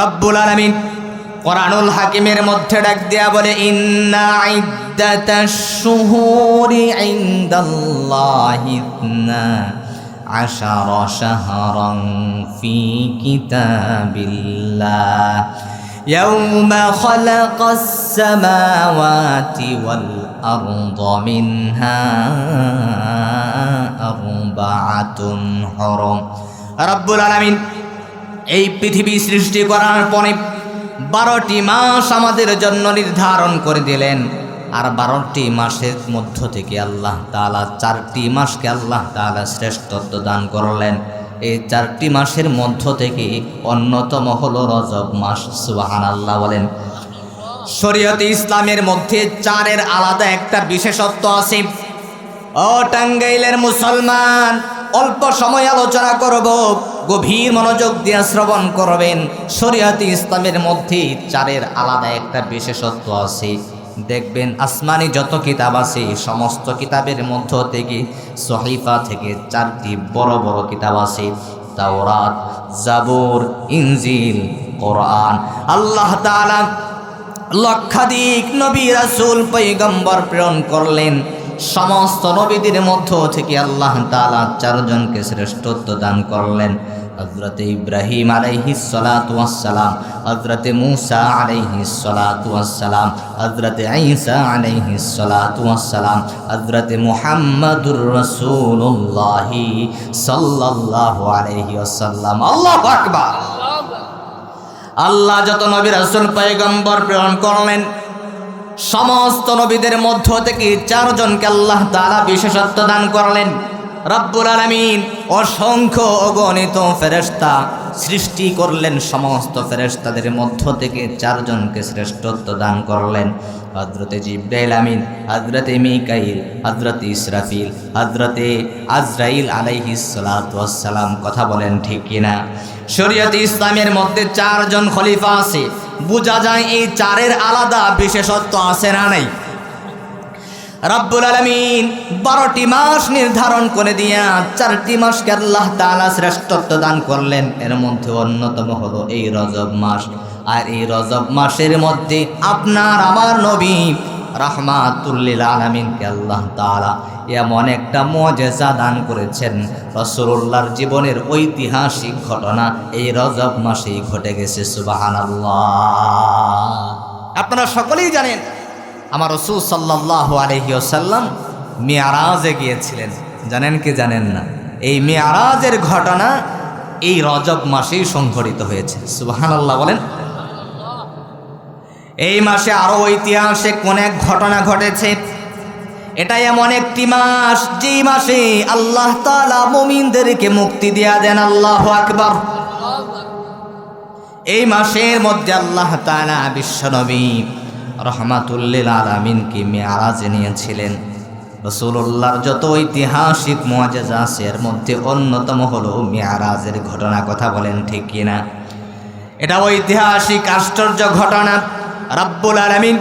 রব্বুল আলামিন কোরআনুল হাকিমের মধ্যে ডাক দেয়া বলে, ইন্না ইদ্দাতাশ শুহুরি ইনদাল্লাহি ইসনা আশারা শাহরান ফি কিতাবিল্লাহ ইয়াউমা খালাকাস সামাওয়াতি ওয়াল আরদা মিনহা আরবাআতুন হুরুম। রব্বুল আলামিন এই পৃথিবী সৃষ্টি করার পরে 12টি মাস আমাদের জন্য নির্ধারণ করে দিলেন। আর 12টি মাসের মধ্য থেকে আল্লাহ তাআলা 4টি মাসকে আল্লাহ তাআলা শ্রেষ্ঠত্ব দান করলেন। এই 4টি মাসের মধ্য থেকে অন্যতম হলো রজব মাস। সুবহানাল্লাহ বলেন। শরীয়তে ইসলামের মধ্যে 4-এর আলাদা একটা বিশেষত্ব আছে। ও টাঙ্গাইলের মুসলমান, অল্প সময় আলোচনা করব, গভীর মনোযোগ দিয়ে শ্রবণ করবেন। শরীয়তে ইসলামের মধ্যে 4-এর আলাদা একটা বিশেষত্ব আছে। দেখবেন আসমানি যত কিতাব আছে সমস্ত কিতাবের মধ্য থেকে সহিফা থেকে 4টি বড় বড় কিতাব আছে। তাওরাত, জাবুর, ইনজিল, কোরআন। আল্লাহ তাআলা লক্ষাধিক নবী রাসূল পয়গম্বর প্রেরণ করলেন। সমস্ত নবীদের মধ্য থেকে আল্লাহ তাআলা 4 জনকে শ্রেষ্ঠত্ব দান করলেন। হযরত ইব্রাহিম আলাইহিস সালাতু ওয়াস সালাম, হযরত মূসা আলাইহিস সালাতু ওয়াস সালাম, হযরত ঈসা আলাইহিস সালাতু ওয়াস সালাম, হযরত মুহাম্মাদুর রাসূলুল্লাহ সাল্লাল্লাহু আলাইহি ওয়াসাল্লাম। আল্লাহু আকবার। আল্লাহ যত নবী রাসূল পয়গম্বর প্রেরণ করলেন, সমস্ত নবীদের মধ্য থেকে 4 জনকে আল্লাহ তাআলা বিশেষত্ব দান করলেন। রব্বুল আলামিন অসংখ্য অগণিত ফেরেশতা সৃষ্টি করলেন। সমস্ত ফেরেশতাদের মধ্য থেকে 4 জনকে শ্রেষ্ঠত্ব দান করলেন। হযরতে জিবরাইল আমিন, হযরতে মিকাইল, হযরতে ইসরাফিল, হযরতে আজরাইল আলাইহিস সালাতু ওয়াস সালাম। কথা বলেন ঠিক কিনা? শরীয়তে ইসলামের মধ্যে 4 জন খলিফা আছে। বোঝা যায় এই 4-এর আলাদা বিশেষত্ব আছে না নাই? রব্বুল আলামিন 12টি মাস নির্ধারণ করে দিয়া 4টি মাসকে আল্লাহ তাআলা শ্রেষ্ঠত্ব দান করলেন। এর মধ্যে অন্যতম হলো এই রজব মাস। আর এই রজব মাসের মধ্যে আপনার আমার নবী রাহমাতুল লিল আলামিনকে আল্লাহ তাআলা এমন একটা মুজিজা দান করেছেন। রাসূলুল্লাহর জীবনের ঐতিহাসিক ঘটনা এই রজব মাসেই ঘটে গেছে। সুবহানাল্লাহ। আপনারা সকলেই জানেন আমার রাসূল সাল্লাল্লাহু আলাইহি ওয়াসাল্লাম মিরাজে গিয়েছিলেন। জানেন কি জানেন না? এই মিরাজের ঘটনা এই রজব মাসেই সংঘটিত হয়েছে। সুবহানাল্লাহ বলেন। এই মাসে আরো ঐতিহাসিক অনেক ঘটনা ঘটেছে। এটা এমন একটি মাস যেই মাসে আল্লাহ তাআলা মুমিনদেরকে মুক্তি দেয়া দেন। আল্লাহু আকবার। এই মাসের মধ্যে আল্লাহ তাআলা বিশ্বনবী রাহমাতুল লিল আলামিনকে মিরাজে নিয়েছিলেন। রাসূলুল্লাহর যত ঐতিহাসিক মুজিজা আছে এর মধ্যে অন্যতম হলো মিরাজের ঘটনা। কথা বলেন ঠিক কিনা? এটা ঐতিহাসিক আশ্চর্য ঘটনা। রব্বুল আলামিন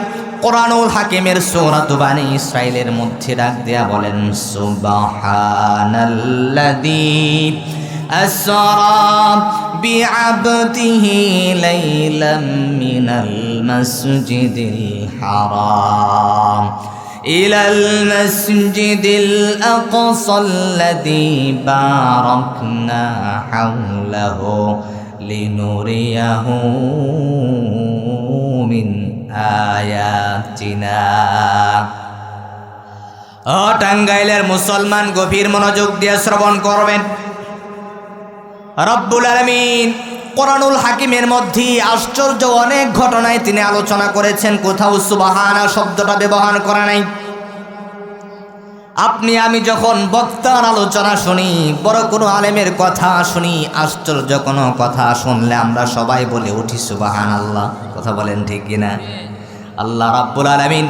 কোরআনুল হাকিমের সূরাতুল বানী ইসরাঈলের মধ্যে ডাক দেয়া বলেন, সুবহানাল্লাযী আসরা বিআবদিহি লাইলাম মিনাল মাসজিদিল হারাম ইলাল মাসজিদিল আকসাল্লাযী বারাকনা হাওলাহু লিনুরিয়াহু মিন আয়াতিনা। ও টাঙ্গাইলের মুসলমান, গভীর মনোযোগ দিয়ে শ্রবণ করবেন। রব্বুল আলামিন কোরআনুল হাকিমের মধ্যে আশ্চর্য অনেক ঘটনায় তিনি আলোচনা করেছেন। কোথাও সুবহানা শব্দটা ব্যবহার করা নাই। আপনি আমি যখন বক্তার আলোচনা শুনি, বড় কোনো আলেমের কথা শুনি, আশ্চর্য কোনো কথা শুনলে আমরা সবাই বলে উঠি সুবহানাল্লাহ। কথা বলেন ঠিক কিনা? আল্লাহ রাব্বুল আলামিন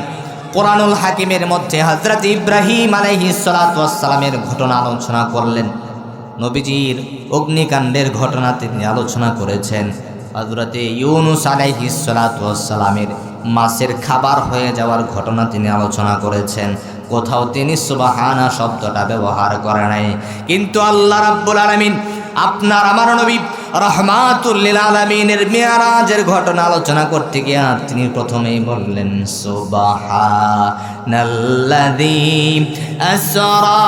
কোরআনুল হাকিমের মধ্যে হযরত ইব্রাহিম আলাইহিস সালাতু ওয়াস সালামের ঘটনা আলোচনা করলেন। নবীজির অগ্নিকাণ্ডের ঘটনা তিনি আলোচনা করেছেন। হযরত ইউনূস আলাইহিস সালাতু ওয়াস সালামের মাছের খাবার হয়ে যাওয়ার ঘটনা তিনি আলোচনা করেছেন। কোথাও তিনি সুবহানা শব্দটা ব্যবহার করে নাই। কিন্তু আল্লাহ রাব্বুল আলামিন আপনার আমার নবী রাহমাতুল লিল আলামিনের মিরাজের ঘটনা আলোচনা করতে গিয়ে তিনি প্রথমেই বললেন সুবহানাল্লাযী আসরা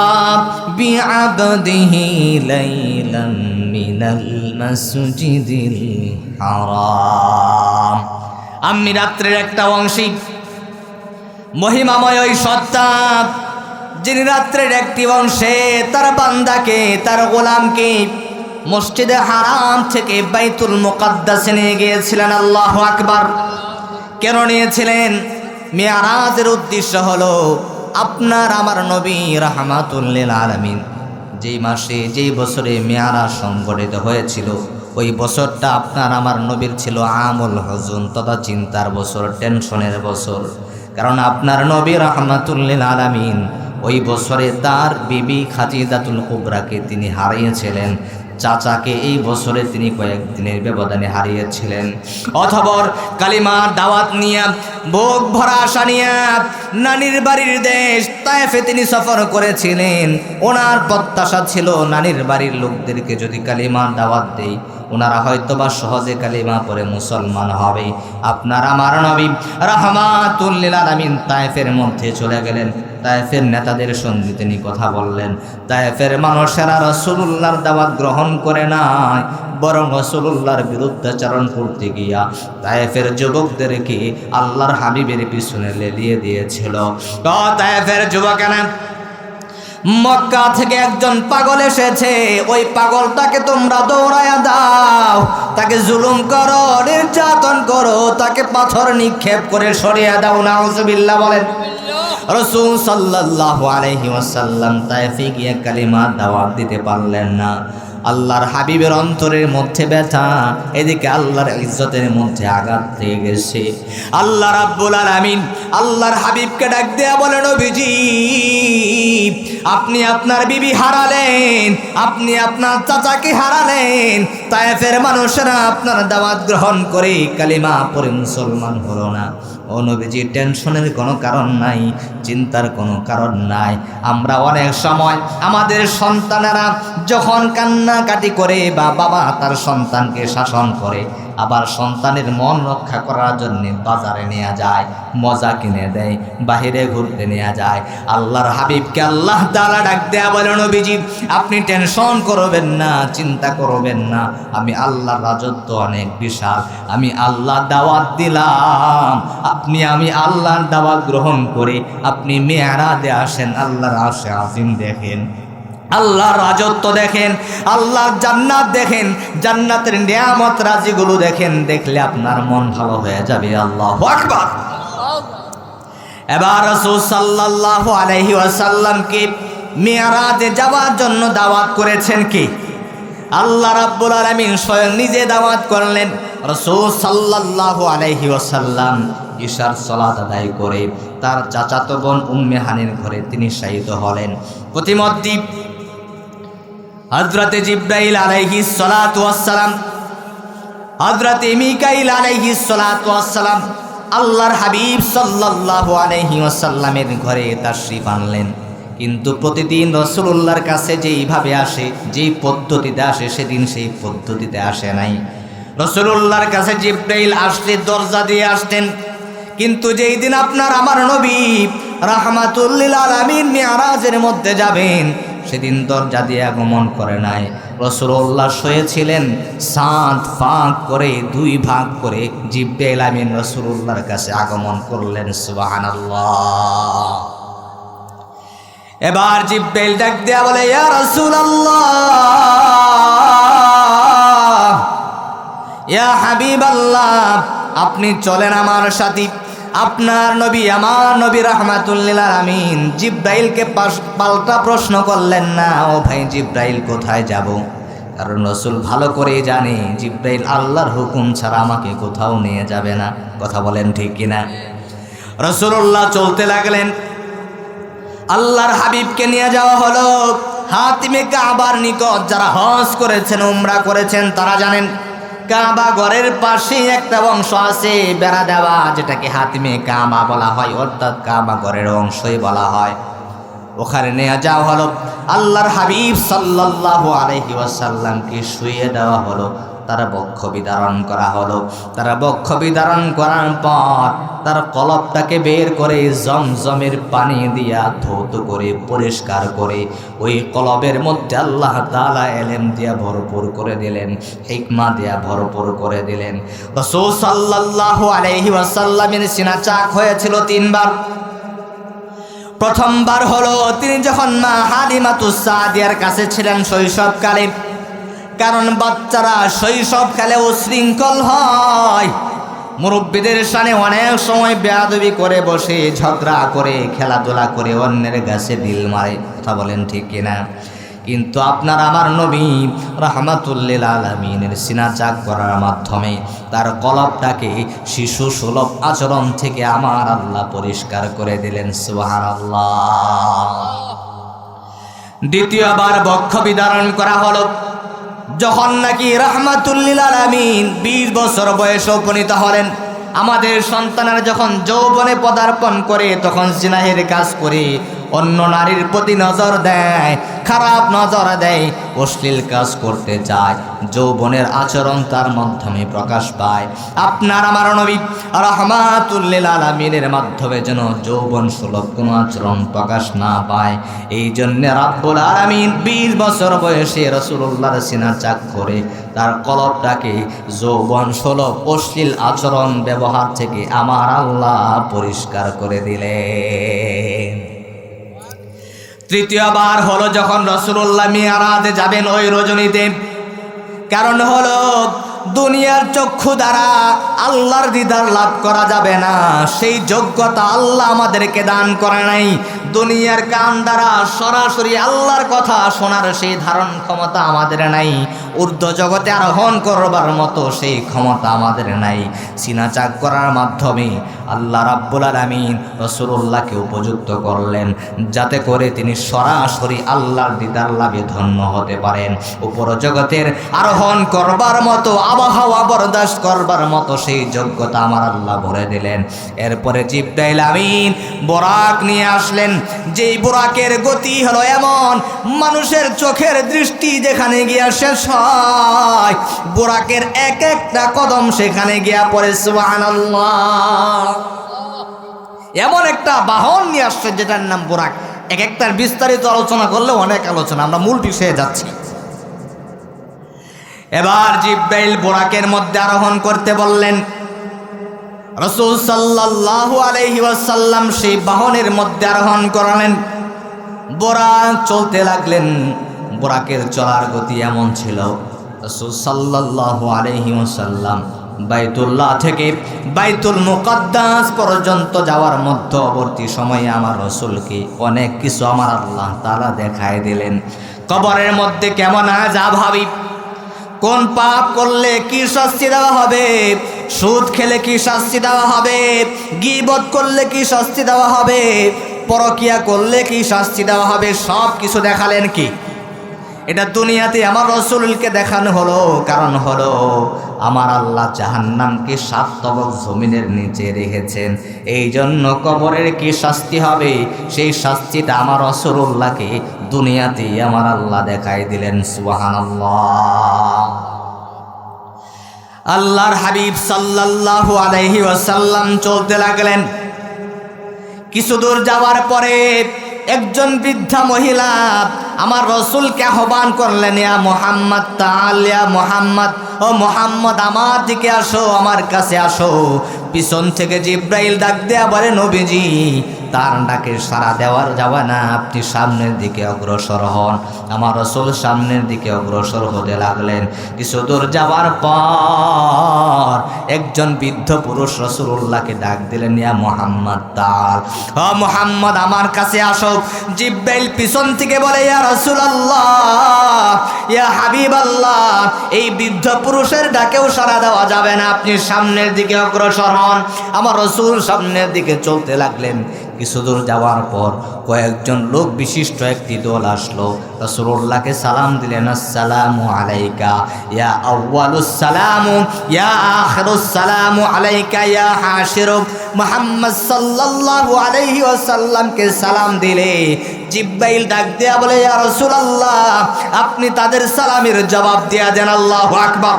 বিআবদিহি লাইলাম মিনাল মাসজিদিল হারাম। আমি রাত্রের একটা অংশে মহিমাময় ওই সত্তা যিনি রাত্রের একটি অংশে তার বান্দাকে তার গোলামকে মসজিদে হারাম থেকে বাইতুল মুকাদ্দাসে নিয়ে গিয়েছিলেন। আল্লাহু আকবার। কেন নিয়েছিলেন? মিরাজের উদ্দেশ্য হলো আপনার আমার নবী রাহমাতুল লিল আলামিন যেই মাসে যেই বছরে মিরাজ সংঘটিত হয়েছিল ওই বছরটা আপনার আমার নবীর ছিল আমুল হুজুন তথা চিন্তার বছর, টেনশনের বছর। কারণ আপনার নবী রাহমাতুল লিল আলামিন ওই বছরে তার বিবি খাদিজাতুল কুবরাকে তিনি হারিয়েছিলেন। চাচাকে এই বছরে তিনি কয়েকদিনের ব্যবধানে হারিয়েছিলেন। অথবা কালিমার দাওয়াত নিয়ে বুক ভরা আশা নিয়ে নানির বাড়ির দেশ তায়েফে তিনি সফর করেছিলেন। ওনার প্রত্যাশা ছিল নানির বাড়ির লোকদেরকে যদি কালিমার দাওয়াত দেই ওনারা হয়তোবা সহজে কালিমা পড়ে মুসলমান হবে। আপনার আমার নবী রাহমাতুল লিল আলামিন তায়েফের মধ্যে চলে গেলেন। তায়েফের নেতাদের সঙ্গে তিনি কথা বললেন। তায়েফের মানুষেরা রাসূলুল্লাহর দাওয়াত গ্রহণ করে নাই, বরং রাসূলুল্লাহর বিরুদ্ধাচরণ করতে গিয়া তায়েফের যুবকদেরকে আল্লাহর হাবিবের পিছনে লেলিয়ে দিয়েছিল। তায়েফের যুবকেরা মক্কা থেকে একজন পাগল এসেছে, ওই পাগলটাকে তোমরা দৌড়ায়া দাও, তাকে জুলুম করো, নির্যাতন করো, তাকে পাথর নিক্ষেপ করে সরিয়ে দাও। নাউজুবিল্লাহ বলেন। রাসূল সাল্লাল্লাহু আলাইহি ওয়াসাল্লাম তায়েফে গিয়ে কালিমা দাওয়াত দিতে পারলেন না। আল্লাহর হাবিবের অন্তরের মধ্যে ব্যথা, এদিকে আল্লাহর ইজ্জতের মধ্যে আঘাত লেগে গেছে। আল্লাহ রাব্বুল আলামিন আল্লাহর হাবিবকে ডাক দেয়া বলেন, নবীজি আপনি আপনার বিবি হারালেন, আপনি আপনার চাচাকে হারালেন, তায়েফের মানুষেরা আপনার দাওয়াত গ্রহণ করে কালিমা পড়ে মুসলমান হলো না। ও নবীজি টেনশনের কোনো কারণ নাই, চিন্তার কোনো কারণ নাই। আমরা অনেক সময় আমাদের সন্তানেরা যখন কান্নাকাটি করে বা বাবা তার সন্তানকে শাসন করে, আবার সন্তানের মন রক্ষা করার জন্য বাজারে নিয়ে যায়, মজা কিনে দেয়, বাহিরে ঘুরতে নিয়ে যায়। আল্লাহর হাবিবকে আল্লাহ তাআলা ডাক দেয়া বলে, নবীজি আপনি টেনশন করবেন না, চিন্তা করবেন না, আমি আল্লাহর রাজত্ব অনেক বিশাল, আমি আল্লাহ দাওয়াত দিলাম, আমি আল্লাহর দাওয়াত গ্রহণ করে আপনি মেরাজে আসেন, আল্লাহর আরশে আজিম দেখেন, আল্লাহর রাজত্ব দেখেন, আল্লাহর জান্নাত দেখেন, জান্নাতের নিয়ামত রাজিগুলো দেখেন, দেখলে আপনার মন ভালো হয়ে যাবে। আল্লাহু আকবার। এবার রাসূল সাল্লাল্লাহু আলাইহি ওয়াসাল্লামকে মিরাজে যাওয়ার জন্য দাওয়াত করেছেন কে? আল্লাহ রাব্বুল আলামিন স্বয়ং নিজে দাওয়াত করলেন। রাসূল সাল্লাল্লাহু আলাইহি ওয়াসাল্লাম ইশার সালাত আদায় করে তার চাচাতো বোন উম্মে হানির ঘরে তিনি শায়িত হলেন। প্রতিমধ্যে হযরতে জিবরাইল আলাইহিস সালাতু ওয়াস সালাম, হযরতে মিকাইল আলাইহিস সালাতু ওয়াস সালাম আল্লাহর হাবিব সাল্লাল্লাহু আলাইহি ওয়াসাল্লামের ঘরে তাশরীফ আনলেন। কিন্তু প্রতিদিন রাসূলুল্লাহর কাছে যেইভাবে আসে, যেই পদ্ধতিতে আসে, সেদিন সেই পদ্ধতিতে আসে নাই। রাসূলুল্লাহর কাছে জিবরাইল আসলে দরজা দিয়ে আসতেন, কিন্তু যেই দিন আপনার আমার নবী রাহমাতুল লিল আলামিন মিরাজের মধ্যে যাবেন, সেদিন দরজা দিয়ে আগমন করে নাই। রাসূলুল্লাহ শুয়েছিলেন, সাত ভাগ করে, দুই ভাগ করে জিবরাইল আমিন রাসূলুল্লাহর কাছে আগমন করলেন। সুবহানাল্লাহ। এবার জিবরাইল ডাক দেয়া বলে, ইয়া রাসূলুল্লাহ, ইয়া হাবিবাল্লাহ, আপনি চলেন আমার সাথে। আপনার নবী আমার নবী রাহমাতুল লিল আলামিন জিবরাইলকে পাল্টা প্রশ্ন করলেন না, ও ভাই জিবরাইল কোথায় যাব? কারণ রাসূল ভালো করেই জানে জিবরাইল আল্লাহর হুকুম ছাড়া আমাকে কোথাও নিয়ে যাবে না। কথা বলেন ঠিক কিনা? রাসূলুল্লাহ চলতে লাগলেন। আল্লাহর হাবিবকে নিয়ে যাওয়া হলো হাতিমে কাবার নিকট। যারা হজ করেছেন, উমরা করেছেন, তারা জানেন কাবা ঘরের পাশে একটা অংশ আছে বেড়া দেওয়া, যেটাকে হাতিমে কাবা বলা হয়, অর্থাৎ কাবা ঘরের অংশই বলা হয়। ওখানে নিয়ে যাওয়া হলো। আল্লাহর হাবিব সাল্লাল্লাহু আলাইহি ওয়াসাল্লামকে শুইয়ে দেওয়া হলো। তার বক্ষ বিদারণ করা হলো। তার বক্ষ বিদারণ করার পর তার কলবটাকে বের করে জমজমের পানি দিয়া ধৌত করে পরিষ্কার করে ওই কলবের মধ্যে আল্লাহ তাআলা ইলম দিয়া ভরপুর করে দিলেন, হিকমা দিয়া ভরপুর করে দিলেন। রাসূল সাল্লাল্লাহু আলাইহি ওয়াসাল্লামের সিনা চাক হয়েছিল 3 বার। প্রথমবার হলো তিনি যখন মা হালিমাতুস সাদিয়ার কাছে ছিলেন শৈশবকালে। কারণ বাচ্চারা শৈশবকালে উশৃঙ্খল হয়, মুরব্বীদের সামনে অনেক সময় বেয়াদবি করে বসে, ঝগড়া করে, খেলাধুলা করে, অন্যের গাছে বিল মারে। কথা বলেন ঠিক কিনা? কিন্তু আপনার আমার নবী রাহমাতুল্লিল আলামিনের সিনা চাক করার মাধ্যমে তার কলবটাকে শিশু সুলভ আচরণ থেকে আমার আল্লাহ পরিষ্কার করে দিলেন। সুবহানাল্লাহ। দ্বিতীয়বার বক্ষ বিদারণ করা হলো যখন নাকি রাহমাতুল্লিল আলামিন 20 বছর বয়সে উপনীত হলেন। আমাদের সন্তানেরা যখন যৌবনে পদার্পণ করে তখন জিনাহের কাজ করে, অন্য নারীর প্রতি নজর দেয়, খারাপ নজর দেয়, অশ্লীল কাজ করতে চায়, যৌবনের আচরণ তার মাধ্যমে প্রকাশ পায়। আপনার আমার নবী রাহমাতুল্লিল আলামিনের মাধ্যমে যেন যৌবন সুলভ কোনো আচরণ প্রকাশ না পায়, এই জন্য রাব্বুল আলামিন 20 বছর বয়সে রাসূলুল্লাহর সিনা চাক করে তার কলবটাকে যৌবন সুলভ অশ্লীল আচরণ ব্যবহার থেকে আমার আল্লাহ পরিষ্কার করে দিলেন। তৃতীয়বার হলো যখন রাসূলুল্লাহ মিরাজে যাবেন ওই রজনীতে। কারণ হলো দুনিয়ার চক্ষু দ্বারা আল্লাহর দিদার লাভ করা যাবে না, সেই যোগ্যতা আল্লাহ আমাদেরকে দান করে নাই। দুনিয়ার কান দ্বারা সরাসরি আল্লাহর কথা শোনার সেই ধারণ ক্ষমতা আমাদের নাই। ঊর্ধ্ব জগতে আরোহণ করবার মতো সেই ক্ষমতা আমাদের নাই। সিনা চাক করার মাধ্যমে আল্লাহ রাব্বুল আলামিন রাসূলুল্লাহকে উপযুক্ত করলেন যাতে করে তিনি সরাসরি আল্লাহর দিদার লাভে ধন্য হতে পারেন। উপর জগতের আরোহণ করবার মতো, আবহাওয়া বরদাস্ত করবার মতো সেই যোগ্যতা আমার আল্লাহ ভরে দিলেন। এরপরে জিবরাইল আমিন বোরাক নিয়ে আসলেন। যেই বোরাকের গতি হলো এমন, মানুষের চোখের দৃষ্টি যেখানে গিয়া শেষ হয়, বোরাকের এক একটা কদম সেখানে গিয়া পড়ে। সুবহানাল্লাহ। এমন একটা বাহন নিয়ে আসছে যেটার নাম বোরাক। এক একটার বিস্তারিত আলোচনা করলে অনেক আলোচনা, আমরা মূল বিষয়ে যাচ্ছি। এবার জিবরাইল বোরাকের মধ্যে আরোহণ করতে বললেন। রাসূল সাল্লাল্লাহু আলাইহি ওয়াসাল্লাম সেই বাহনের মধ্যে আরোহণ করলেন। বোরাক চলতে লাগলেন। বোরাকের চলার গতি এমন ছিল, রাসূল সাল্লাল্লাহু আলাইহি ওয়াসাল্লাম বাইতুল্লাহ থেকে বাইতুল মুকাদ্দাস পর্যন্ত যাওয়ার মধ্যবর্তী সময়ে আমার রাসূলকে অনেক কিছু আমার আল্লাহ তাআলা দেখায় দিলেন। কবরের মধ্যে কেমন আযাব হবে, কোন পাপ করলে কি শাস্তি দেওয়া হবে, সুদ খেলে কি শাস্তি দেওয়া হবে, গীবত করলে কি শাস্তি দেওয়া হবে, পরকিয়া করলে কি শাস্তি দেওয়া হবে, সব কিছু দেখালেন। কি এটা দুনিয়াতে আমার রাসূলকে দেখানো হলো, কারণ হলো আমার আল্লাহ জাহান্নামকে 7 তবক জমিনের নিচে রেখেছেন। এই জন্য কবরের কি শাস্তি হবে সেই শাস্তিটা আমার রাসূলুল্লাহকে দুনিয়াতে আমার আল্লাহ দেখাই দিলেন। সুবহানাল্লাহ। আল্লাহর হাবিব সাল্লাল্লাহু আলাইহি ওয়াসাল্লাম চলতে লাগলেন। কিছু দূর যাওয়ার পরে একজন বৃদ্ধা মহিলা আমার রাসূলকে আহ্বান করলেন, ইয়া মুহাম্মদ তাআল, ইয়া মুহাম্মদ, ও মুহাম্মদ আমার দিকে আসো, আমার কাছে আসো। পিছন থেকে জিবরাইল ডাক দেয়া বলে, নবীজি তার ডাকে সাড়া দেওয়ার যাওয়া না, আপনি সামনের দিকে অগ্রসর হন। আমার রাসূল সামনের দিকে অগ্রসর হতে লাগলেন। কিছু দূর যাওয়ার পর একজন বৃদ্ধ পুরুষ রাসূলুল্লাহকে ডাক দিলেন, ইয়া মুহাম্মদ তাআল, ও মুহাম্মদ আমার কাছে আসো। জিবরাইল পিছন থেকে বলে, ইয়া রাসূলুল্লাহ, ইয়া হাবিবাল্লাহ, এই বৃদ্ধ পুরুষের ডাকেও সাড়া দেওয়া যাবে না, আপনি সামনের দিকে অগ্রসর হন। আমার রাসূল সামনের দিকে চলতে লাগলেন। কিছু দূর যাওয়ার পর কয়েকজন লোক বিশিষ্ট একটি দল আসলো, রাসূলুল্লাহকে সালাম দিলেন, আসসালামু আলাইকা ইয়া আউয়ালুস সালামু ইয়া আখিরুস সালামু আলাইকা ইয়া হাশির। মুহাম্মদ সাল্লাল্লাহু আলাইহি ওয়াসাল্লামকে সালাম দিলে জিবরাইল ডাক দেয়া বলে, ইয়া রাসূলুল্লাহ, আপনি তাদের সালামের জবাব দিয়া দেন। আল্লাহু আকবার।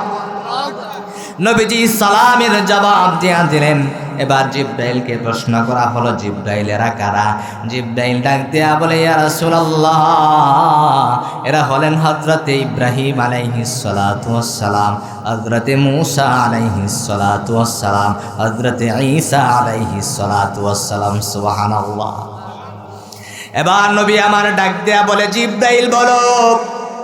নবীজি সালামের জবাব দিয়া দিলেন। এবার জিব্রাইলকে প্রশ্ন করা হলো, জিব্রাইল এরা কারা? জিব্রাইল ডাক দেয়া বলে, ইয়া রাসূলুল্লাহ, এরা হলেন হযরতে ইব্রাহিম আলাইহিস সালাতু ওয়াস সালাম, হযরতে মূসা আলাইহিস সালাতু ওয়াস সালাম, হযরতে ঈসা আলাইহিস সালাতু ওয়াস সালাম। সুবহানাল্লাহ। এবার নবী আমার ডাক দেয়া বলে, জিব্রাইল বলো,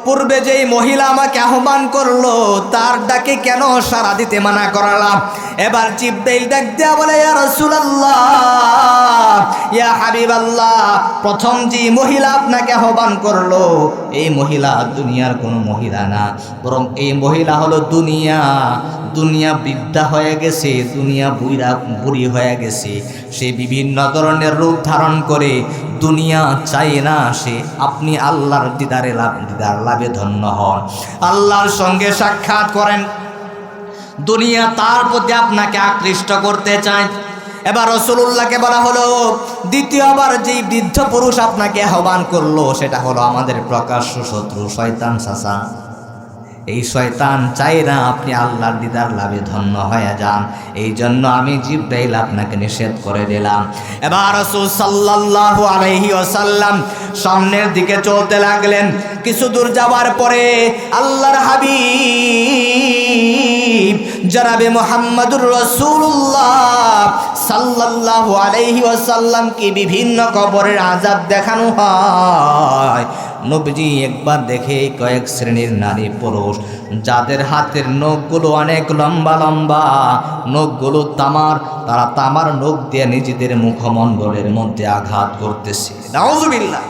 পূর্বে যেই মহিলা আমাকে আহ্বান করলো তার ডাকে কেন সাড়া দিতে মানা করালাম? এবার জিব্রাইল ডাক দেয়া বলে, ইয়া রাসূলুল্লাহ, ইয়া হাবিবাল্লাহ, প্রথম যে মহিলা আপনাকে আহ্বান করলো এই মহিলা দুনিয়ার কোনো মহিলা না, বরং এই মহিলা হলো দুনিয়া বৃদ্ধা হয়ে গেছে, দুনিয়া বুড়ি হয়ে গেছে। সে বিভিন্ন ধরনের রূপ ধারণ করে দুনিয়া চাই না সে আপনি আল্লাহর দিদার লাভে ধন্য হন, আল্লাহর সঙ্গে সাক্ষাৎ করেন, দুনিয়া তার প্রতি আপনাকে আকৃষ্ট করতে চায়। এবার রাসূলুল্লাহকে বলা হলো, দ্বিতীয়বার যেই বৃদ্ধ পুরুষ আপনাকে আহ্বান করলো সেটা হলো আমাদের প্রকাশ্য শত্রু শয়তান চাচা। এই শয়তান চাই না আপনি আল্লাহর দিদার লাভে ধন্য হয়ে যান, এই জন্য আমি জিব্রাইল আপনাকে নিষেধ করে দিলাম। এবার রাসূল সাল্লাল্লাহু আলাইহি ওয়াসাল্লাম সামনের দিকে চলতে লাগলেন। কিছু দূর যাওয়ার পরে আল্লাহর হাবিব জনাবে মুহাম্মদুর রাসূলুল্লাহ সাল্লাল্লাহু আলাইহি ওয়াসাল্লামকে বিভিন্ন কবরের আযাব দেখানো হয়। নবীজি একবার দেখে কয়েক শ্রেণীর নারী পুরুষ যাদের হাতের নখগুলো অনেক লম্বা লম্বা, নখগুলো তারা তামার নখ দিয়ে নিজেদের মুখমণ্ডলের মধ্যে আঘাত করতেছে। নাউযুবিল্লাহ।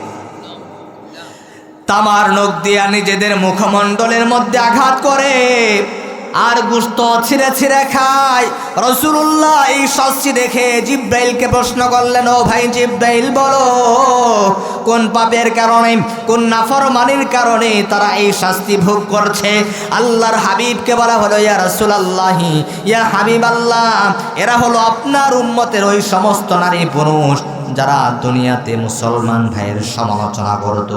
তামার নখ দিয়ে নিজেদের মুখমণ্ডলের মধ্যে আঘাত করে আর গোশত ছিঁড়ে ছিঁড়ে খায়। রাসূলুল্লাহ এই শাস্তি দেখে জিব্রাইলকে প্রশ্ন করলেন, ও ভাই জিব্রাইল, বলো কোন পাপের কারণে, কোন নাফরমানির কারণে তারা এই শাস্তি ভোগ করছে? আল্লাহর হাবিবকে বলা হলো, ইয়া রাসূলুল্লাহ, ইয়া হাবিবাল্লাহ, এরা হলো আপনার উম্মতের ওই সমস্ত নারী পুরুষ যারা দুনিয়াতে মুসলমান ভাইয়ের সমালোচনা করত,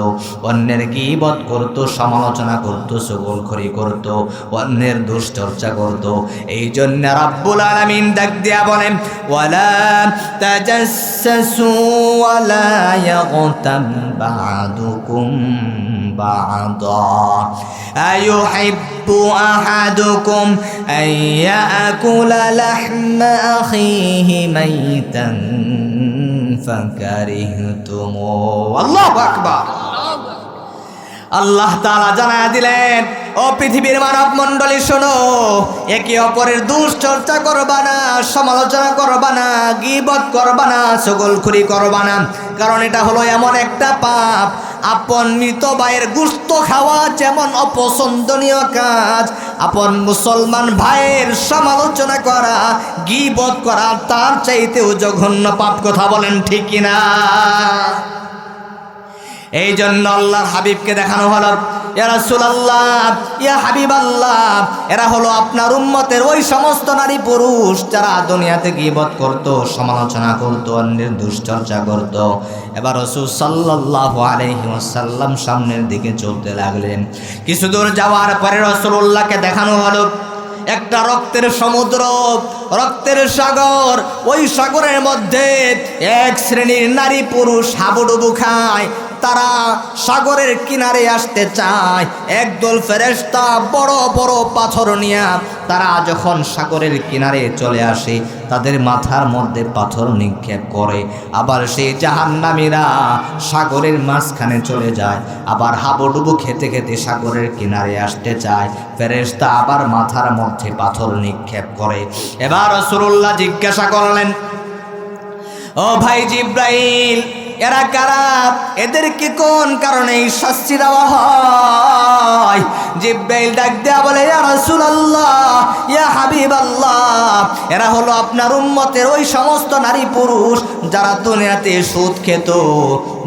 অন্যের গীবত করত, সমালোচনা করত, চুগলখড়ি করত, অন্যের দুশ্চর্চা করত। এই জন্য রাব্বুল আলামিন ডাক দিয়া বলেন, ওয়ালা তাজাসসু ওয়ালা ইয়াগতাব বা'দুকুম বা'দা আইয়ুহিব্বু আহাদুকুম আইয়াকুলা লাহমা আখিহি মাইতান ফাকারিহতুমু। আল্লাহু আকবার। আল্লাহ তাআলা জানায়া দিলেন, ও পৃথিবীর মানব মণ্ডলী শোনো, একে অপরের দুশ্চর্চা করবা না, সমালোচনা করবা না, গীবত করবা না, চুগলখড়ি করবা না, কারণ এটা হলো এমন একটা পাপ। আপন মৃত ভাইয়ের গোশত খাওয়া যেমন অপছন্দনীয় কাজ, আপন মুসলমান ভাইয়ের সমালোচনা করা, গীবত করা তার চাইতেও জঘন্য পাপ। কথা বলেন ঠিক কিনা? এই জন্য আল্লাহর হাবিবকে দেখানো হলো, ইয়া রাসূলুল্লাহ, ইয়া হাবিবাল্লাহ, এরা হলো আপনার উম্মতের ওই সমস্ত নারী পুরুষ যারা দুনিয়াতে গীবত করত, সমালোচনা করত, অন্যের দুশ্চর্চা করত। এবার রাসূল সাল্লাল্লাহু আলাইহি ওয়াসাল্লাম সামনের দিকে চলতে লাগলেন। কিছু দূর যাওয়ার পরে রাসূলুল্লাহকে দেখানো হলো একটা রক্তের সমুদ্র, রক্তের সাগর। ওই সাগরের মধ্যে এক শ্রেণীর নারী পুরুষ হাবুডুবু খায়। তারা সাগরের কিনারে আসতে চায়। একদল ফেরেশতা বড় বড় পাথর নিয়ে তারা যখন সাগরের কিনারে চলে আসে তাদের মাথার মধ্যে পাথর নিক্ষেপ করে। আবার সেই জাহান্নামীরা সাগরের মাঝখানে চলে যায়, আবার হাবুডুবু খেতে খেতে সাগরের কিনারে আসতে চায়। ফেরেশতা আবার মাথার মধ্যে পাথর নিক্ষেপ করে। এবার রাসূলুল্লাহ জিজ্ঞাসা করলেন, ও ভাই জিব্রাইল, এরা কারা? এদেরকে কোন কারণে এই শাস্তি দেওয়া হয়? জিব্রাইল ডাক দেয়া বলে, ইয়া রাসূলুল্লাহ, ইয়া হাবিবাল্লাহ, এরা হলো আপনার উম্মতের ওই সমস্ত নারী পুরুষ যারা দুনিয়াতে সুদ খেত,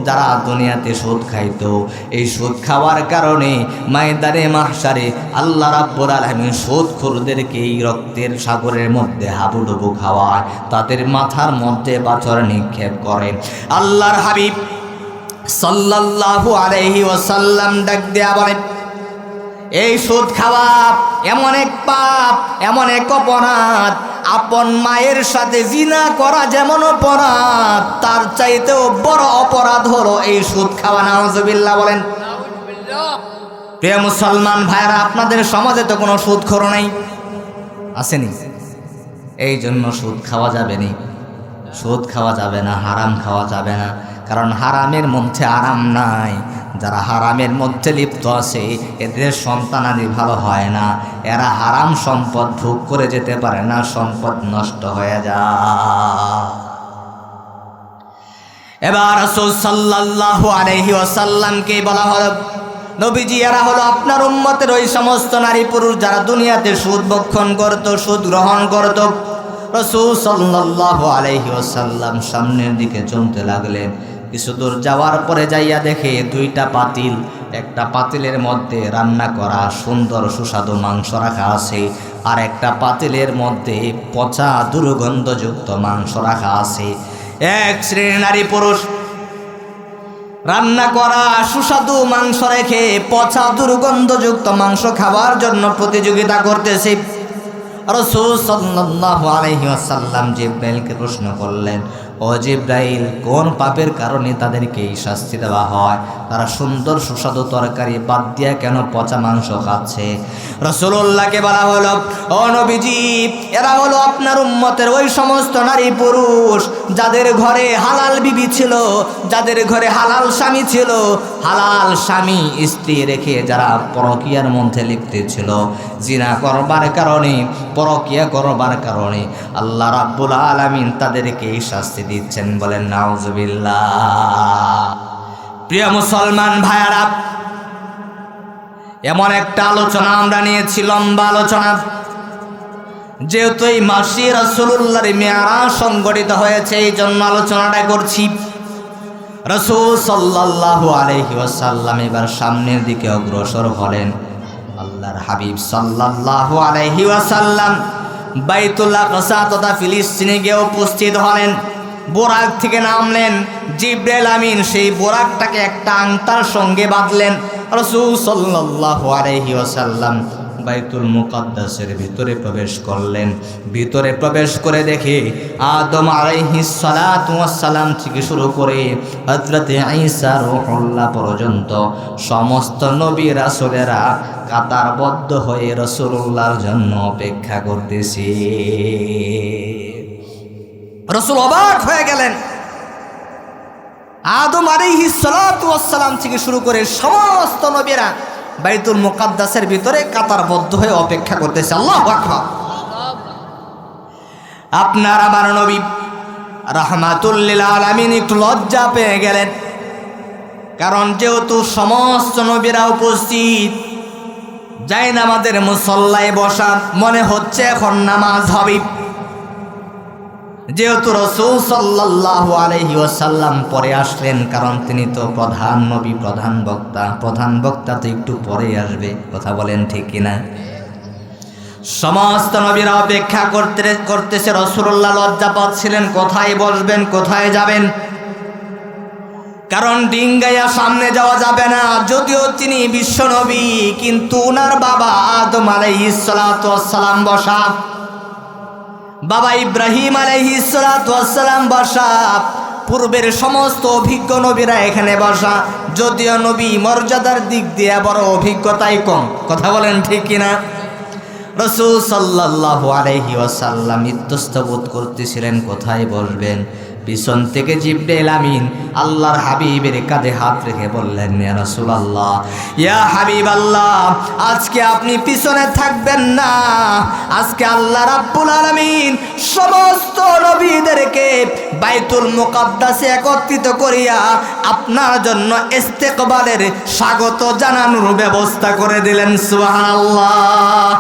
যারা দুনিয়াতে সুদ খাইতো। এই সুদ খাওয়ার কারণে ময়দানে মাহশারে আল্লাহ রাব্বুল আলামিন সুদখোরদেরকে এই রক্তের সাগরের মধ্যে হাবুডুবু খাওয়ায়, তাদের মাথার মধ্যে পাথর নিক্ষেপ করে। আল্লাহর হাবিব সাল্লাল্লাহু আলাইহি ওয়াসাল্লাম ডাক দেয়া বলেন, এই সুদ খাওয়া এমন এক পাপ, এমন এক অপরাধ, আপন মায়ের সাথে জিনা করা যেমন অপরাধ, তার চাইতেও বড় অপরাধ হলো এই সুদ খাওয়া। নাউজুবিল্লাহ বলেন। প্রিয় মুসলমান ভাইরা, আপনাদের সমাজে তো কোনো সুদখোর নাই, আসেনি? এই জন্য সুদ খাওয়া যাবে না, সুদ খাওয়া যাবে না, হারাম খাওয়া যাবে না। কারণ হারামের মধ্যে আরাম নাই। যারা হারামের মধ্যে লিপ্ত আছে এদের সন্তানাদি ভালো হয় না, এরা হারাম সম্পদ ভোগ করে যেতে পারে না, সম্পদ নষ্ট হয়ে যায়। এবার রাসূল সাল্লাল্লাহু আলাইহি ওয়াসাল্লামকে বলা হলো, নবীজি এরা হলো আপনার উম্মতের ওই সমস্ত নারী পুরুষ যারা দুনিয়াতে সুদ ভক্ষণ করত, সুদ গ্রহণ করত। রাসূল সাল্লাল্লাহু আলাইহি ওয়াসাল্লাম সামনের দিকে চলতে লাগলেন। কিছু দূর যাওয়ার পরে যাইয়া দেখে দুইটা পাতিল, একটা পাতিলের মধ্যে রান্না করা সুন্দর সুস্বাদু মাংস রাখা আছে, আর একটা পাতিলের মধ্যে পচা দুর্গন্ধযুক্ত মাংস রাখা আছে। এক শ্রেণীর নারী পুরুষ রান্না করা সুস্বাদু মাংস রেখে পচা দুর্গন্ধযুক্ত মাংস খাবার জন্য প্রতিযোগিতা করতেছে। রাসূল সাল্লাল্লাহু আলাইহি ওয়াসাল্লাম জিবরাইলকে প্রশ্ন করলেন, ও জিবরাইল, কোন পাপের কারণে তাদেরকে এই শাস্তি দেওয়া হয়? তারা সুন্দর সুস্বাদু তরকারি বাদ দিয়া কেন পচা মাংস খাচ্ছে? রাসূলুল্লাহকে বলা হলো, ও নবীজি, এরা হলো আপনার উম্মতের ওই সমস্ত নারী পুরুষ যাদের ঘরে হালাল বিবি ছিল, যাদের ঘরে হালাল স্বামী ছিল, হালাল স্বামী স্ত্রী রেখে যারা পরকীয়ার মধ্যে লিপ্ত ছিল। জিনা করবার কারণে, পরকীয়া করবার কারণে আল্লাহ রাব্বুল আলামিন তাদেরকে এই শাস্তি দিচ্ছেন। বলেন নাউজুবিল্লাহ। প্রিয় মুসলমান ভাইয়ারা, এমন একটা আলোচনা আমরা নিয়েছি, লম্বা আলোচনা। যেহেতু এই মাসে রাসূলুল্লাহর মেয়ারাজ সংগঠিত হয়েছে, এই জন্য আলোচনাটা করছি। রাসূল সাল্লাল্লাহু আলাইহি ওয়াসাল্লাম এবার সামনের দিকে অগ্রসর হলেন। আল্লাহর হাবিব সাল্লাল্লাহু আলাইহি ওয়াসাল্লাম বাইতুল আকসা তথা ফিলিস্তিনে গিয়ে উপস্থিত হলেন। বোরাক থেকে নামলেন। জিবরাইল আমিন সেই বোরাকটাকে একটা আংটার সঙ্গে বাঁধলেন। রাসূল সাল্লাল্লাহু আলাইহি ওয়াসাল্লাম বাইতুল মুকাদ্দাসের ভিতরে প্রবেশ করলেন। ভিতরে প্রবেশ করে দেখে আদম আলাইহিস সালাতু ওয়াস সালাম থেকে শুরু করে হযরতে ঈসা রূহুল্লাহ পর্যন্ত সমস্ত নবী রাসূলেরা কাতারবদ্ধ হয়ে রাসূলুল্লাহর জন্য অপেক্ষা করতেছে। রাসূল অবাক হয়ে গেলেন। আদম আলাইহিস সালাতু ওয়াস সালাম থেকে শুরু করে সমস্ত নবীরা বাইতুল মুকাদ্দাসের ভিতরে কাতারবদ্ধ হয়ে অপেক্ষা করতেছে। আল্লাহু আকবার। আপনার আমার নবী রাহমাতুল লিল আলামিন একটু লজ্জা পেয়ে গেলেন। কারণ যেহেতু সমস্ত নবীরা উপস্থিত, জায়নামাজের মুসল্লায় বসা, মনে হচ্ছে এখন নামাজ হবে। যেহেতু রাসূল সাল্লাল্লাহু আলাইহি ওয়াসাল্লাম পরে আসলেন, কারণ তিনি তো প্রধান নবী, প্রধান বক্তা। প্রধান বক্তা তো একটু পরে আসবে, কথা বলেন ঠিক কিনা? সমস্ত নবীরা অপেক্ষা করতেছে। রাসূলুল্লাহ লজ্জা পাচ্ছিলেন, কোথায় বসবেন, কোথায় যাবেন। কারণ ডিঙ্গাইয়া সামনে যাওয়া যাবে না। যদিও তিনি বিশ্ব নবী, কিন্তু উনার বাবা আদম আলাইহিস সালাতু ওয়াস সালাম বসা, বাবা ইব্রাহিম আলাইহিস সালাতু ওয়াস সালাম বসা, পূর্বের সমস্ত অভিজ্ঞ নবীরা এখানে বসা। যদিও নবী মর্যাদার দিক দিয়ে বড়, অভিজ্ঞতাই কম, কথা বলেন ঠিক কিনা? রাসূল সাল্লাল্লাহু আলাইহি ওয়াসাল্লাম ইতস্তবোধ করতেছিলেন কোথায় বসবেন। পিছন থেকে জিবরাইল আমিন আল্লাহর হাবিবের কাঁধে হাত রেখে বললেন, ইয়া রাসূলুল্লাহ, ইয়া হাবিবাল্লাহ, আজকে আপনি পিছনে থাকবেন না। আজকে আল্লাহ রাব্বুল আলামিন সমস্ত নবীদেরকে বাইতুল মুকাদ্দাসে একত্রিত করিয়া আপনার জন্য ইস্তেকবালের স্বাগত জানানোর ব্যবস্থা করে দিলেন। সুবহানাল্লাহ।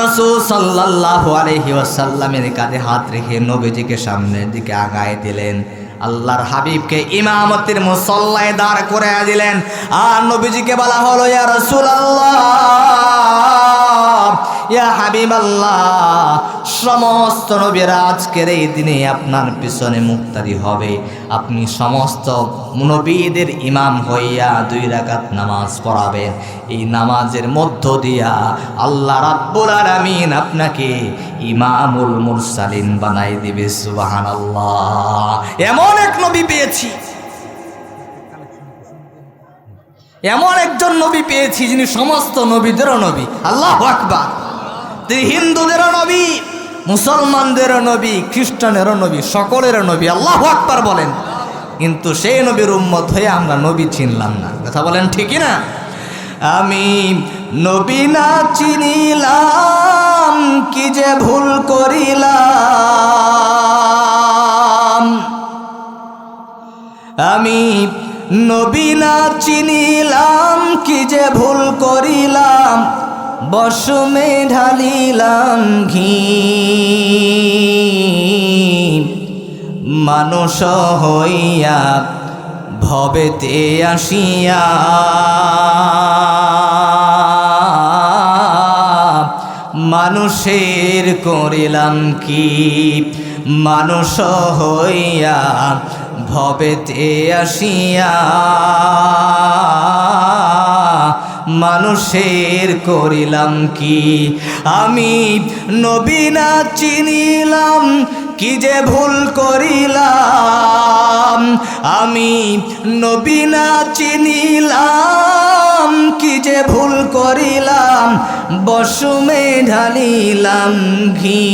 রাসূল সাল্লাল্লাহু আলাইহি ওয়াসাল্লামের কাঁধে হাত রেখে নবীজিকে সামনের দিকে আগায় দিলেন। আল্লাহর হাবিবকে ইমামতির মুসল্লায় দাঁড় করে দিলেন। আর নবীজিকে বলা হলো, ইয়া রাসূলুল্লাহ, ইয়া হাবিবাল্লাহ, সমস্ত নবীরা আজকের এই দিনে আপনার পিছনে মুক্তাদি হবে। আপনি সমস্ত নবীদের ইমাম হইয়া 2 রাকাত নামাজ পড়াবেন। এই নামাজের মধ্য দিয়া আল্লাহ রাব্বুল আলামিন আপনাকে ইমামুল মুরসালিন বানাই দিবে। সুবহানাল্লাহ। এমন এক নবী পেয়েছি, এমন একজন নবী পেয়েছি যিনি সমস্ত নবীদেরও নবী। আল্লাহু আকবার। তিনি হিন্দুদেরও নবী, মুসলমানদেরও নবী, খ্রিস্টানেরও নবী, সকলেরও নবী। আল্লাহু আকবার বলেন। কিন্তু সেই নবীর উম্মত হয়ে আমরা নবী চিনলাম না। কথা বলেন ঠিকই না? আমি নবী না চিনিলাম, কি যে ভুল করিলাম। আমি নবী না চিনিলাম, কি যে ভুল করিলাম। বসমে ঢালিলাম ঘি, মানুষ হইয়া ভবেতে আসিয়া। মানুষের করিলাম কি, মানুষ হইয়া ভবেতে আসিয়া। মানুষের করিলাম কি, আমি নবী না চিনিলাম, কি যে ভুল করিলাম। আমি নবী না চিনিলাম, কি যে ভুল করিলাম। বসমে ঢালিলাম ঘি,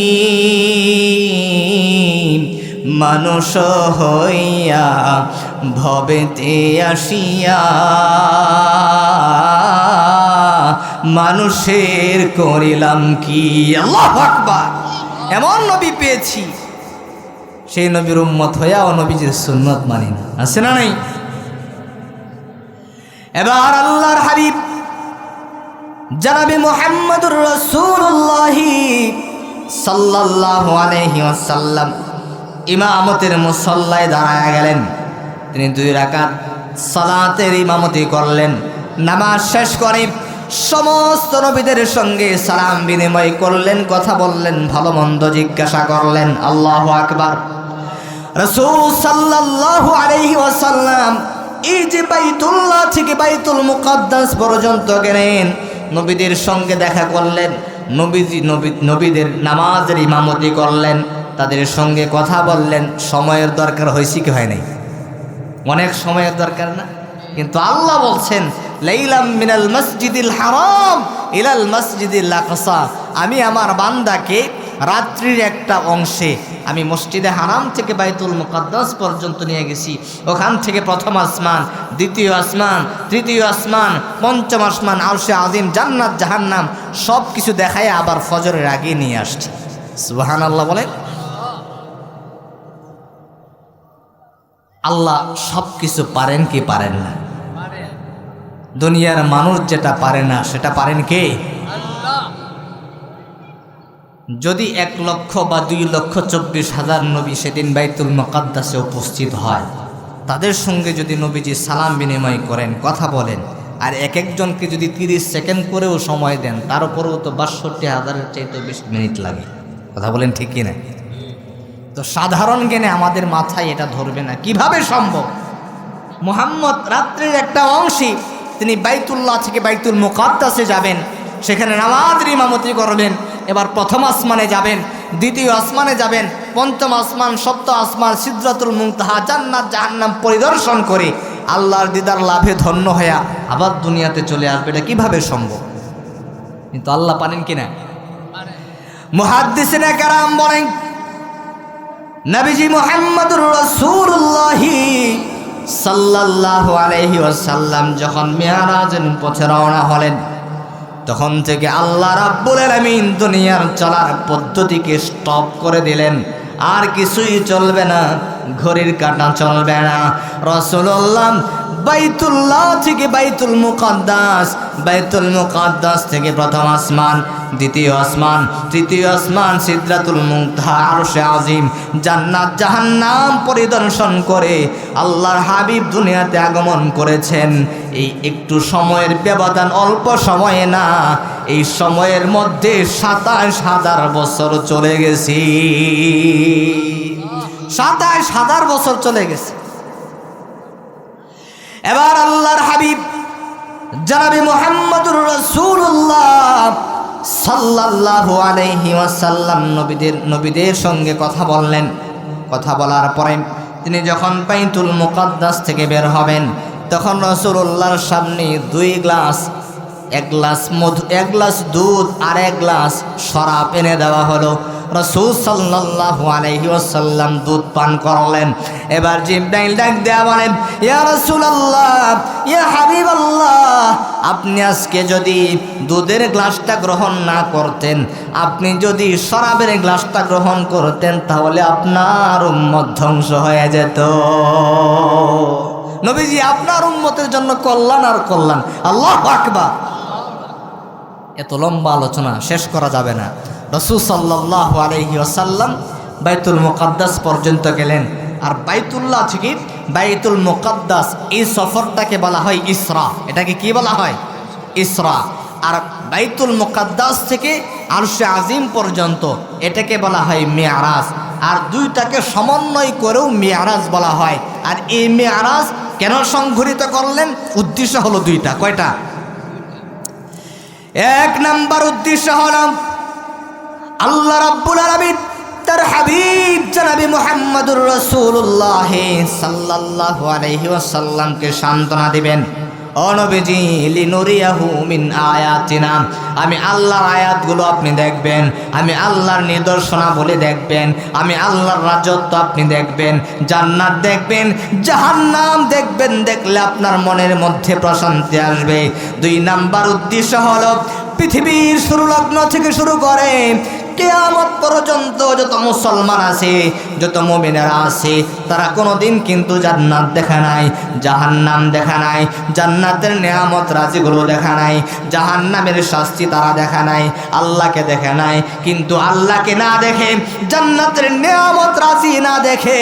মানুষ হইয়া ভবেতে আসিয়া। মানুষের করিলাম কি। আল্লাহু আকবার। এমন নবী পেয়েছি, সেই নবীর উম্মত হইয়া ও নবীজির সুন্নত মানি না। আছে না নাই? এবার আল্লাহর হাবিব জনাবে মুহাম্মদুর রাসূলুল্লাহ সাল্লাল্লাহু আলাইহি ওয়াসাল্লাম ইমামতের মুসল্লায় দাঁড়ায়া গেলেন। তিনি 2 রাকাত সালাতের ইমামতি করলেন। নামাজ শেষ করে সমস্ত নবীদের সঙ্গে সালাম বিনিময় করলেন, কথা বললেন, ভালো মন্দ জিজ্ঞাসা করলেন। আল্লাহু আকবার। রাসূল সাল্লাল্লাহু আলাইহি ওয়াসাল্লাম এই যে বাইতুল্লাহ থেকে বাইতুল মুকাদ্দাস পর্যন্ত গেলেন, নবীদের সঙ্গে দেখা করলেন, নবীদের নামাজের ইমামতি করলেন, তাদের সঙ্গে কথা বললেন। সময়ের দরকার হয়েছে কি হয় নাই? অনেক সময়ের দরকার না? কিন্তু আল্লাহ বলছেন লাইলাম মিনাল মসজিদিল হারাম ইলাল মসজিদিল আকসা। আমি আমার বান্দাকে রাত্রির একটা অংশে আমি মসজিদে হারাম থেকে বাইতুল মুকাদ্দাস পর্যন্ত নিয়ে গেছি। ওখান থেকে প্রথম আসমান, দ্বিতীয় আসমান, তৃতীয় আসমান, পঞ্চম আসমান, আরশে আযীম, জান্নাত, জাহান্নাম সব কিছু দেখায় আবার ফজরের আগে নিয়ে আসছি। সুবহানাল্লাহ বলেন। আল্লাহ সব কিছু পারেন কি পারেন না? দুনিয়ার মানুষ যেটা পারে না সেটা পারেন কে? যদি 1 লক্ষ বা 2,24,000 নবী সেদিন বাইতুল মুকাদ্দাসে উপস্থিত হয়, তাদের সঙ্গে যদি নবীজি সালাম বিনিময় করেন, কথা বলেন, আর এক একজনকে যদি 30 সেকেন্ড করেও সময় দেন, তার উপরেও তো 62,000-এর চাইতে বেশি মিনিট লাগে। কথা বলেন ঠিক কিনা? তো সাধারণ জ্ঞানে আমাদের মাথায় এটা ধরবে না। কিভাবে সম্ভব? মুহাম্মদ রাত্রির একটা অংশে তিনি বাইতুল্লাহ থেকে বাইতুল মুকাদ্দাসে যাবেন, সেখানে নামাজের ইমামতি করবেন। এবার প্রথম আসমানে যাবেন, দ্বিতীয় আসমানে যাবেন, পঞ্চম আসমান, সপ্তম আসমান, সিদরাতুল মুনতাহা, জান্নাত, জাহান্নাম পরিদর্শন করে আল্লাহর দিদার লাভে ধন্য হয়ে আবার দুনিয়াতে চলে আসবে। এটা কিভাবে সম্ভব? কিন্তু আল্লাহ পারেন কিনা? মুহাদ্দিসিনে কেরাম বলেন, নবীজি মুহাম্মদুর রাসূলুল্লাহ সাল্লাল্লাহু আলাইহি ওয়াসাল্লাম যখন মিরাজের পথে রওনা হলেন, তখন থেকে আল্লাহ রাব্বুল আলামিন দুনিয়ার চলার পদ্ধতিকে স্টপ করে দিলেন। আর কিছুই চলবে না, ঘড়ির কাঁটা চলবে না। রাসূলুল্লাহ বাইতুল্লাহ থেকে বাইতুল মুকাদ্দাস থেকে প্রথম আসমান, দ্বিতীয় আসমান, তৃতীয় আসমান, সিদরাতুল মুনতাহা, আরশে আযীম, জান্নাত, জাহান্নাম পরিদর্শন করে আল্লাহর হাবিব দুনিয়াতে আগমন করেছেন। এই একটু সময়ের ব্যবধান অল্প সময়ে না, এই সময়ের মধ্যে ২৭,০০০ বছর চলে গেছে। ২৭,০০০ বছর চলে গেছে। এবার আল্লাহর হাবিব জনাবে মুহাম্মদুর রাসূলুল্লাহ সাল্লাল্লাহু আলাইহি ওয়াসাল্লাম নবীদের সঙ্গে কথা বললেন। কথা বলার পরে তিনি যখন বাইতুল মুকাদ্দাস থেকে বের হবেন, তখন রাসূলুল্লাহর সামনে এক গ্লাস দুধ আর এক গ্লাস শরাব এনে দেওয়া হলো। রাসূল সাল্লাল্লাহু আলাইহি ওয়াসাল্লাম দুধ পান করলেন। এবার জিবরাইল ডাক দেয়া বলেন, ইয়া রাসূলুল্লাহ, ইয়া হাবিবাল্লাহ, আপনি আজকে যদি দুধের গ্লাসটা গ্রহণ না করতেন, আপনি যদি শরাবের গ্লাসটা গ্রহণ করতেন, তাহলে আপনার উম্মত ধ্বংস হয়ে যেত। নবীজি, আপনার উম্মতের জন্য কল্যাণ আর কল্যাণ। আল্লাহু আকবার। এত লম্বা আলোচনা শেষ করা যাবে না। রাসূল সাল্লাল্লাহু আলাইহি ওয়াসাল্লাম বাইতুল মুকাদ্দাস পর্যন্ত গেলেন। আর বাইতুল্লাহ থেকে বাইতুল মুকাদ্দাস এই সফরটাকে বলা হয় ইসরা। এটাকে কি বলা হয়? ইসরা। আর বাইতুল মুকাদ্দাস থেকে আরশে আজিম পর্যন্ত এটাকে বলা হয় মেয়ারাজ। আর দুইটাকে সমন্বয় করেও মেয়ারাজ বলা হয়। আর এই মেয়ারাজ কেন সংঘটিত করলেন? উদ্দেশ্য হলো দুইটা। কয়টা? এক নাম্বার উদ্দেশ্য হলো আল্লাহ রাব্বুল আলামিন তার হাবিব জনাবে মুহাম্মদুর রাসূলুল্লাহ সাল্লাল্লাহু আলাইহি ওয়াসাল্লামকে সান্ত্বনা দিবেন। ও নবীজি, লিনুরিয়াহু মিন আয়াতিনা, আমি আল্লাহর আয়াতগুলো আপনি দেখবেন, আমি আল্লাহর নিদর্শনাবলী দেখবেন, আমি আল্লাহর রাজত্ব আপনি দেখবেন, জান্নাত দেখবেন, জাহান্নাম দেখবেন। দেখলে আপনার মনের মধ্যে প্রশান্তি আসবে। দুই নাম্বার উদ্দেশ্য হলো পৃথিবীর শুরু লগ্ন থেকে শুরু করে কিয়ামত পর্যন্ত যত মুসলমান আছে, যত মুমিনেরা আছে, তারা কোনোদিন কিন্তু জান্নাত দেখা নাই, জাহান্নাম দেখা নাই, জান্নাতের নিয়ামত রাজিগুলো দেখা নাই, জাহান্নামের শাস্তি তারা দেখা নাই, আল্লাহকে দেখে নাই। কিন্তু আল্লাহকে না দেখে, জান্নাতের নিয়ামত রাজি না দেখে,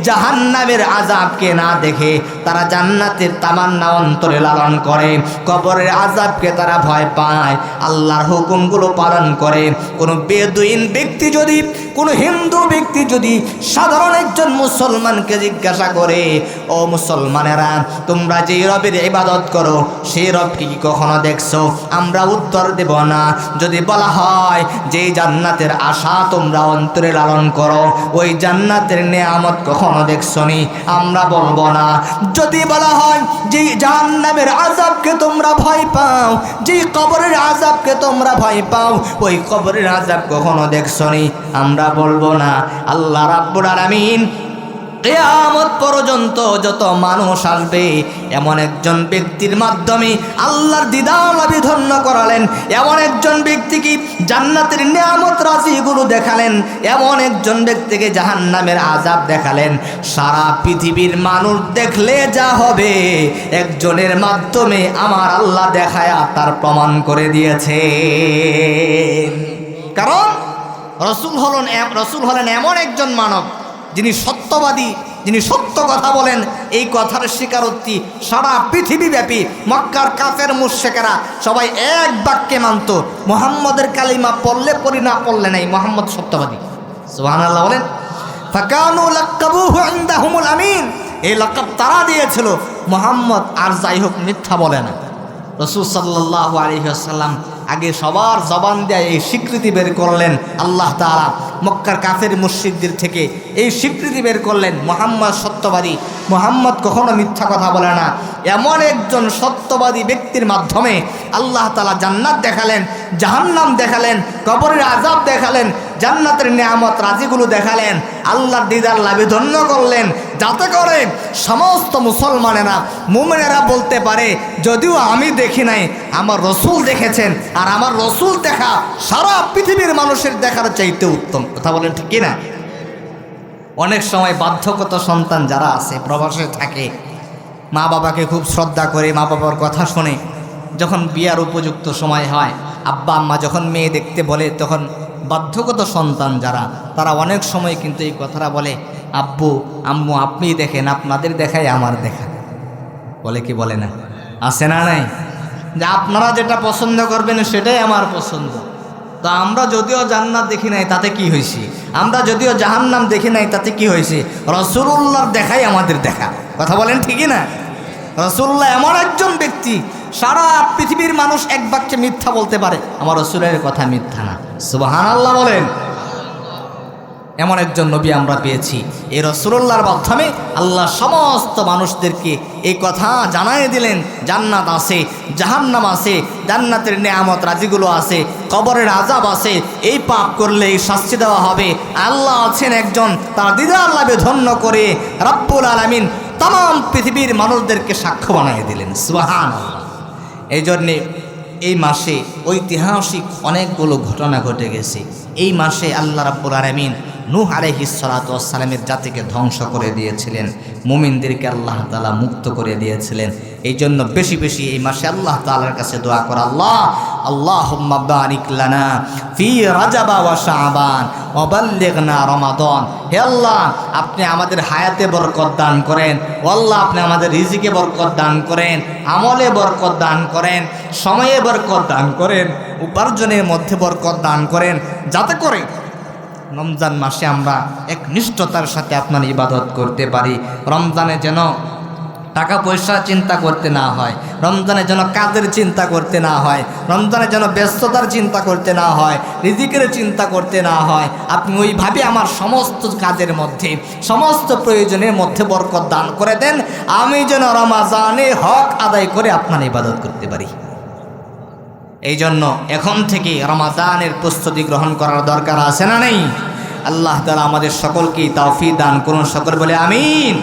জাহান্নামের আযাবকে না দেখে তারা জান্নাতের তামান্না অন্তরে লালন করে, কবরের আযাবকে তারা ভয় পায়, আল্লাহর হুকুমগুলো পালন করে। কোনো বেদুইন ব্যক্তি যদি, কোনো হিন্দু ব্যক্তি যদি সাধারণ একজন মুসলমানকে জিজ্ঞাসা করে, ও মুসলমানেরা, তোমরা যে রবের ইবাদত করো সেই রবকে কি কখনো দেখছো? আমরা উত্তর দেব না। যদি বলা হয় যে জান্নাতের আশা তোমরা অন্তরে লালন করো, ওই জান্নাতের নিয়ামত কখনো দেখছো নি, আমরা বলবো না। যদি বলা হয় যে জাহান্নামের আযাবকে তোমরা ভয় পাও, যে কবরের আযাবকে তোমরা ভয় পাও, ওই কবরের আযাব কখনো দেখছো নি, আমরা বলবো না। আল্লাহ রাব্বুল আলামিন কিয়ামত পর্যন্ত যত মানুষ আসবে, এমন একজন ব্যক্তির মাধ্যমে আল্লাহর দিদার অভিধন্য করালেন, এমন একজন ব্যক্তিকে জান্নাতের নিয়ামত রাজিগুলো দেখালেন, এমন একজন ব্যক্তিকে জাহান্নামের আযাব দেখালেন। সারা পৃথিবীর মানুষ দেখলে যা হবে, একজনের মাধ্যমে আমার আল্লাহ দেখায়া তার প্রমাণ করে দিয়েছে। কারণ রসূল হলেন এমন একজন মানব যিনি সত্যবাদী, যিনি সত্য কথা বলেন। এই কথার স্বীকারোক্তি সারা পৃথিবীব্যাপী মক্কার কাফের মুশরিকেরা সবাই এক বাক্যে মানত, মুহাম্মদের কালিমা পড়লে পড়ি, না পড়লে নাই, মুহাম্মদ সত্যবাদী। সুবহানাল্লাহ বলেন। ফাকানু লাকাবুহু ইনদাহুমুল আমিন, এই লকব তারা দিয়েছিল, মুহাম্মদ আর যাই হোক মিথ্যা বলে না। রাসূল সাল্লাল্লাহু আলাইহি ওয়াসাল্লাম আগে সবার জবান দিয়ে এই স্বীকৃতি বের করলেন। আল্লাহ তাআলা মক্কার কাফের মুশরিকদের থেকে এই স্বীকৃতি বের করলেন, মুহাম্মদ সত্যবাদী, মুহাম্মদ কখনো মিথ্যা কথা বলে না। এমন একজন সত্যবাদী ব্যক্তির মাধ্যমে আল্লাহ তাআলা জান্নাত দেখালেন, জাহান্নাম দেখালেন, কবরের আযাব দেখালেন, জান্নাতের নিয়ামত রাজিগুলো দেখালেন, আল্লাহর দিদার লাভে-ধন্য করলেন, যাতে করে সমস্ত মুসলমানেরা, মুমিনেরা বলতে পারে, যদিও আমি দেখি নাই, আমার রসুল দেখেছেন, আর আমার রসুল দেখা সারা পৃথিবীর মানুষের দেখার চাইতে উত্তম। কথা বলেন ঠিক কিনা? অনেক সময় বাধ্যগত সন্তান যারা আছে, প্রবাসে থাকে, মা বাবাকে খুব শ্রদ্ধা করে, মা বাবার কথা শোনে, যখন বিয়ার উপযুক্ত সময় হয়, আব্বা আম্মা যখন মেয়ে দেখতে বলে, তখন বাধ্যগত সন্তান যারা, তারা অনেক সময় কিন্তু এই কথাটা বলে, আব্বু আম্মু আপনিই দেখেন, আপনাদের দেখাই আমার দেখা, বলে কি বলে না? আছে না নাই? যে আপনারা যেটা পছন্দ করবেন সেটাই আমার পছন্দ। তো আমরা যদিও জান্নাত দেখি নাই তাতে কি হয়েছে, আমরা যদিও জাহান্নাম দেখি নাই তাতে কি হয়েছে, রাসূলুল্লাহর দেখাই আমাদের দেখা। কথা বলেন ঠিকই না? রাসূলুল্লাহ এমন একজন ব্যক্তি, সারা পৃথিবীর মানুষ এক বাক্যে মিথ্যা বলতে পারে, আমার রাসূলের কথা মিথ্যা না। সুবহানাল্লাহ বলেন। এমন একজন নবী আমরা পেয়েছি। এই রাসূলুল্লাহর মাধ্যমে আল্লাহ সমস্ত মানুষদেরকে এই কথা জানাই দিলেন, জান্নাত আছে, জাহান্নাম আছে, জান্নাতের নেয়ামত রাজিগুলো আছে, কবরের আযাব আছে, এই পাপ করলে এই শাস্তি দেওয়া হবে, আল্লাহ আছেন একজন, তার দিদার লাভে ধন্য করে রব্বুল আলামিন তাম পৃথিবীর মানুষদেরকে সাক্ষ্য বানিয়ে দিলেন। সুবহানাল্লাহ। এই জন্যে এই মাসে ঐতিহাসিক অনেকগুলো ঘটনা ঘটে গেছে। এই মাসে আল্লাহ রাব্বুল আলামিন নূহ আলাইহিস সালাতু ওয়াস সালামের জাতিকে ধ্বংস করে দিয়েছিলেন, মুমিনদেরকে আল্লাহ তাআলা মুক্ত করে দিয়েছিলেন। এই জন্য বেশি বেশি এই মাসে আল্লাহ তাআলার কাছে দোয়া করা, আল্লাহুম্মা বারিক লানা ফি রাজাবা ওয়া শাবান ওয়া বাল্লিগনা রমাদান। হে আল্লাহ, আপনি আমাদের হায়াতে বরকত দান করেন, ও আল্লাহ আপনি আমাদের রিজিকে বরকত দান করেন, আমলে বরকত দান করেন, সময়ে বরকত দান করেন, উপার্জনের মধ্যে বরকত দান করেন, যাতে করে রমজান মাসে আমরা একনিষ্ঠতার সাথে আপনার ইবাদত করতে পারি। রমজানে যেন টাকা পয়সা চিন্তা করতে না হয়, রমজানে যেন কাজের চিন্তা করতে না হয়, রমজানে যেন ব্যস্ততার চিন্তা করতে না হয়, রিজিকের চিন্তা করতে না হয়। আপনি ওইভাবে আমার সমস্ত কাজের মধ্যে, সমস্ত প্রয়োজনের মধ্যে বরকত দান করে দেন, আমি যেন রমজানে হক আদায় করে আপনার ইবাদত করতে পারি। এই জন্য এখন থেকে রমাদানের প্রস্তুতি গ্রহণ করার দরকার আছে না নেই? আল্লাহ তাআলা আমাদের সকলকে তৌফিক দান করুন, সকল বলে আমিন।